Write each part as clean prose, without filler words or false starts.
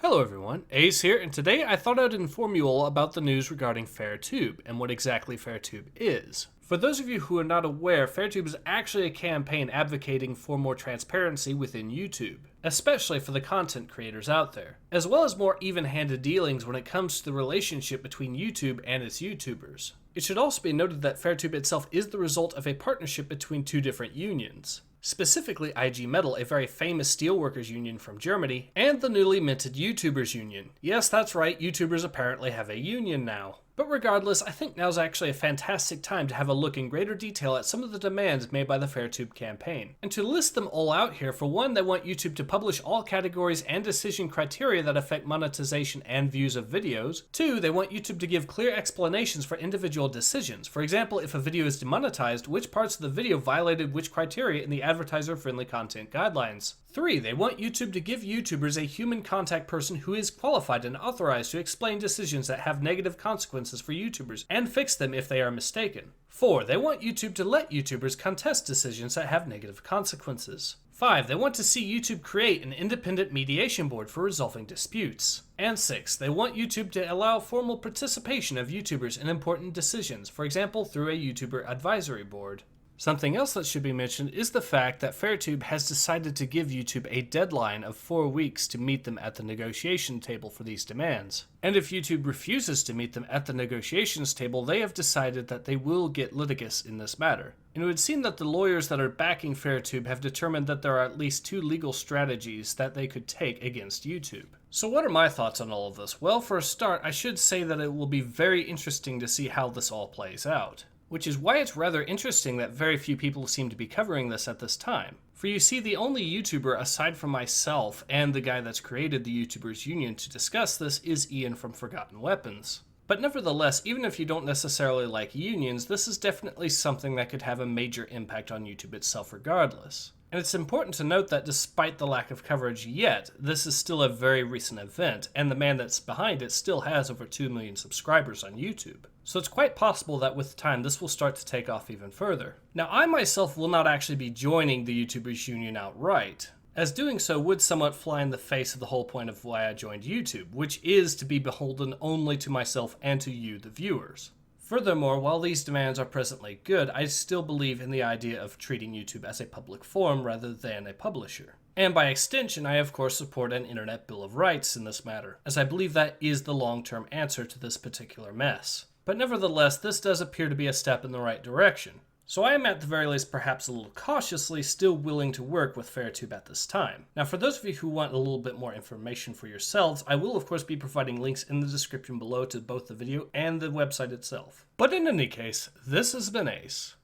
Hello everyone, Ace here, and today I thought I'd inform you all about the news regarding FairTube and what exactly FairTube is. For those of you who are not aware, FairTube is actually a campaign advocating for more transparency within YouTube, especially for the content creators out there, as well as more even-handed dealings when it comes to the relationship between YouTube and its YouTubers. It should also be noted that FairTube itself is the result of a partnership between two different unions. Specifically IG Metall, a very famous steelworkers union from Germany, and the newly minted YouTubers union. Yes, that's right, YouTubers apparently have a union now. But regardless, I think now's actually a fantastic time to have a look in greater detail at some of the demands made by the FairTube campaign. And to list them all out here, for one, they want YouTube to publish all categories and decision criteria that affect monetization and views of videos. Two, they want YouTube to give clear explanations for individual decisions. For example, if a video is demonetized, which parts of the video violated which criteria in the advertiser-friendly content guidelines. Three, they want YouTube to give YouTubers a human contact person who is qualified and authorized to explain decisions that have negative consequences for YouTubers and fix them if they are mistaken. Four, they want YouTube to let YouTubers contest decisions that have negative consequences. Five, they want to see YouTube create an independent mediation board for resolving disputes. And six, they want YouTube to allow formal participation of YouTubers in important decisions, for example through a YouTuber advisory board. Something else that should be mentioned is the fact that FairTube has decided to give YouTube a deadline of 4 weeks to meet them at the negotiation table for these demands. And if YouTube refuses to meet them at the negotiations table, they have decided that they will get litigious in this matter. And it would seem that the lawyers that are backing FairTube have determined that there are at least 2 legal strategies that they could take against YouTube. So what are my thoughts on all of this? Well, for a start, I should say that it will be very interesting to see how this all plays out. Which is why it's rather interesting that very few people seem to be covering this at this time. For you see, the only YouTuber aside from myself and the guy that's created the YouTubers Union to discuss this is Ian from Forgotten Weapons. But nevertheless, even if you don't necessarily like unions, this is definitely something that could have a major impact on YouTube itself regardless. And it's important to note that despite the lack of coverage yet, this is still a very recent event, and the man that's behind it still has over 2 million subscribers on YouTube. So it's quite possible that with time this will start to take off even further. Now I myself will not actually be joining the YouTubers Union outright, as doing so would somewhat fly in the face of the whole point of why I joined YouTube, which is to be beholden only to myself and to you, the viewers. Furthermore, while these demands are presently good, I still believe in the idea of treating YouTube as a public forum rather than a publisher. And by extension, I of course support an Internet Bill of Rights in this matter, as I believe that is the long-term answer to this particular mess. But nevertheless, this does appear to be a step in the right direction. So I am at the very least perhaps a little cautiously still willing to work with FairTube at this time. Now for those of you who want a little bit more information for yourselves, I will of course be providing links in the description below to both the video and the website itself. But in any case, this has been Ace.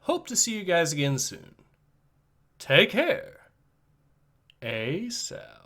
Hope to see you guys again soon. Take care. Ace out.